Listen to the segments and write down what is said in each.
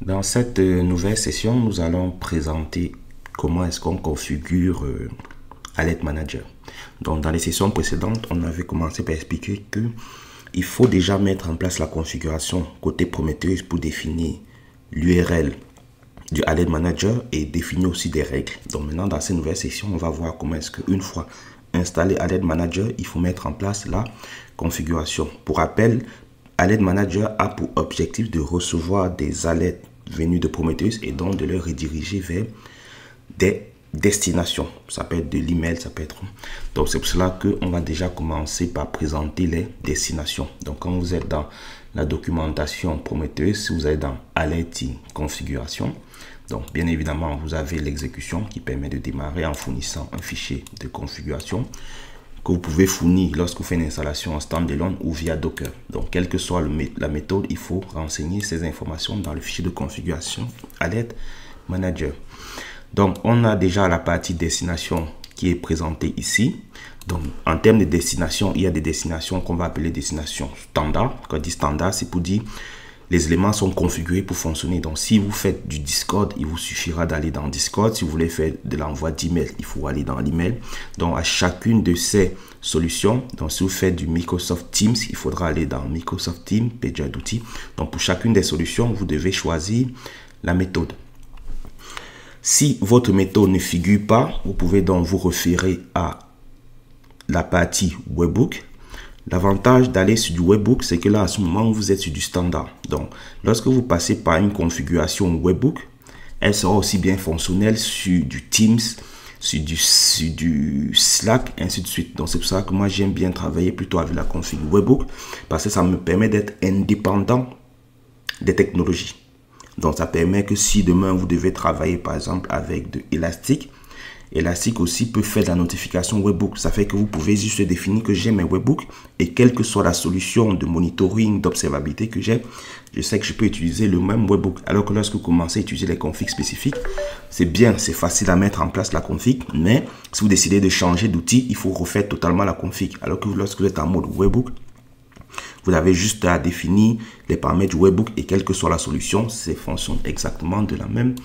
Dans cette nouvelle session, nous allons présenter comment est-ce qu'on configure Alert Manager. Donc, dans les sessions précédentes, on avait commencé par expliquer que il faut déjà mettre en place la configuration côté Prometheus pour définir l'URL du Alert Manager et définir aussi des règles. Donc maintenant, dans cette nouvelle session, on va voir comment est-ce qu'une fois installé Alert Manager, il faut mettre en place la configuration. Pour rappel, Alert Manager a pour objectif de recevoir des alertes venues de Prometheus et donc de les rediriger vers des destinations. Ça peut être de l'email, ça peut être... Donc c'est pour cela qu'on va déjà commencer par présenter les destinations. Donc quand vous êtes dans la documentation Prometheus, si vous êtes dans Alerting Configuration, donc bien évidemment vous avez l'exécution qui permet de démarrer en fournissant un fichier de configuration que vous pouvez fournir lorsque vous faites une installation en standalone ou via Docker. Donc quelle que soit la méthode, il faut renseigner ces informations dans le fichier de configuration Alert Manager. Donc on a déjà la partie destination qui est présentée ici. Donc en termes de destination, il y a des destinations qu'on va appeler destinations standard. Quand on dit standard, c'est pour dire les éléments sont configurés pour fonctionner. Donc si vous faites du Discord, il vous suffira d'aller dans Discord. Si vous voulez faire de l'envoi d'email, il faut aller dans l'email. Donc à chacune de ces solutions, donc si vous faites du Microsoft Teams, il faudra aller dans Microsoft Teams, pager d'outils. Donc pour chacune des solutions, vous devez choisir la méthode. Si votre méthode ne figure pas, vous pouvez donc vous référer à la partie Webhook. L'avantage d'aller sur du Webhook, c'est que là, à ce moment, vous êtes sur du standard. Donc, lorsque vous passez par une configuration Webhook, elle sera aussi bien fonctionnelle sur du Teams, sur du Slack, ainsi de suite. Donc, c'est pour ça que moi, j'aime bien travailler plutôt avec la config Webhook, parce que ça me permet d'être indépendant des technologies. Donc, ça permet que si demain, vous devez travailler, par exemple, avec de Elastic, Elastic aussi peut faire de la notification Webhook. Ça fait que vous pouvez juste définir que j'ai mes Webhooks et quelle que soit la solution de monitoring, d'observabilité que j'ai, je sais que je peux utiliser le même Webhook. Alors que lorsque vous commencez à utiliser les configs spécifiques, c'est bien, c'est facile à mettre en place la config, mais si vous décidez de changer d'outil, il faut refaire totalement la config. Alors que lorsque vous êtes en mode Webhook, vous avez juste à définir les paramètres du Webhook et quelle que soit la solution, ça fonctionne exactement de la même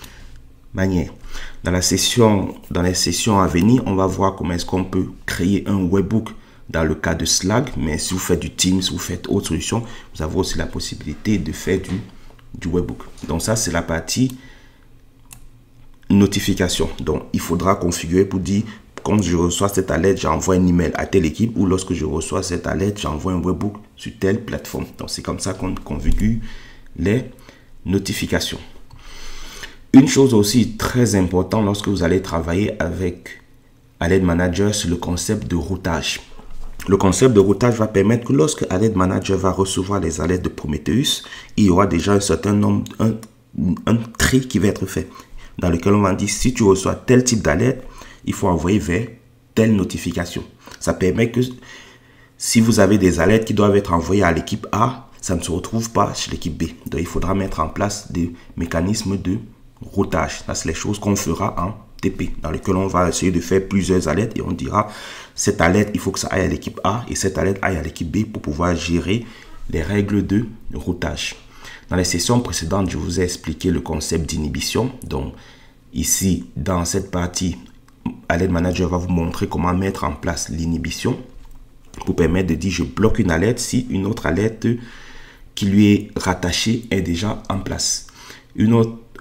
manière. Dans les sessions à venir, on va voir comment est-ce qu'on peut créer un Webhook dans le cas de Slack. Mais si vous faites du Teams, si vous faites autre solution, vous avez aussi la possibilité de faire du Webhook. Donc ça, c'est la partie notification. Donc il faudra configurer pour dire quand je reçois cette alerte, j'envoie un email à telle équipe, ou lorsque je reçois cette alerte, j'envoie un Webhook sur telle plateforme. Donc c'est comme ça qu'on configure les notifications. Une chose aussi très importante lorsque vous allez travailler avec Alert Manager, c'est le concept de routage. Le concept de routage va permettre que lorsque Alert Manager va recevoir les alertes de Prometheus, il y aura déjà un certain nombre, un tri qui va être fait, dans lequel on va dire si tu reçois tel type d'alerte, il faut envoyer vers telle notification. Ça permet que si vous avez des alertes qui doivent être envoyées à l'équipe A, ça ne se retrouve pas chez l'équipe B. Donc il faudra mettre en place des mécanismes de routage. Ça, c'est les choses qu'on fera en TP, dans lesquelles on va essayer de faire plusieurs alertes et on dira cette alerte, il faut que ça aille à l'équipe A et cette alerte aille à l'équipe B pour pouvoir gérer les règles de routage. Dans les sessions précédentes, je vous ai expliqué le concept d'inhibition. Donc ici, dans cette partie, Alert Manager va vous montrer comment mettre en place l'inhibition pour permettre de dire je bloque une alerte si une autre alerte qui lui est rattachée est déjà en place.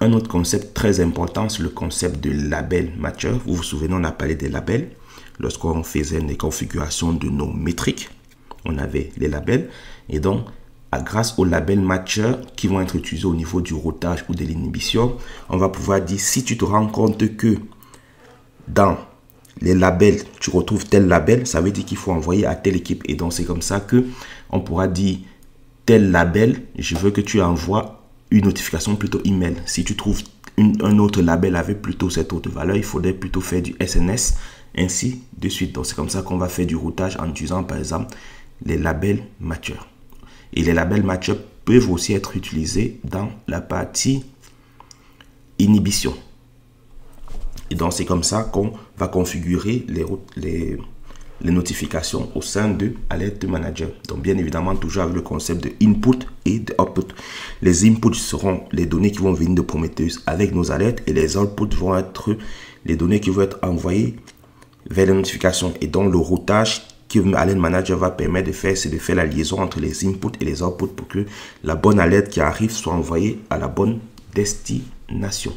Un autre concept très important, c'est le concept de label matcher. Vous vous souvenez, on a parlé des labels. Lorsqu'on faisait des configurations de nos métriques, on avait les labels. Et donc, grâce aux labels matcher qui vont être utilisés au niveau du routage ou de l'inhibition, on va pouvoir dire si tu te rends compte que dans les labels, tu retrouves tel label, ça veut dire qu'il faut envoyer à telle équipe. Et donc, c'est comme ça que on pourra dire tel label, je veux que tu envoies une notification plutôt email. Si tu trouves un autre label avec plutôt cette autre valeur, il faudrait plutôt faire du SNS, ainsi de suite. Donc c'est comme ça qu'on va faire du routage en utilisant par exemple les labels matcher. Et les labels matcher peuvent aussi être utilisés dans la partie inhibition. Et donc c'est comme ça qu'on va configurer les notifications au sein de Alert Manager. Donc bien évidemment toujours avec le concept de input et de output. Les inputs seront les données qui vont venir de Prometheus avec nos alertes et les outputs vont être les données qui vont être envoyées vers les notifications. Et donc le routage que Alert Manager va permettre de faire, c'est de faire la liaison entre les inputs et les outputs pour que la bonne alerte qui arrive soit envoyée à la bonne destination.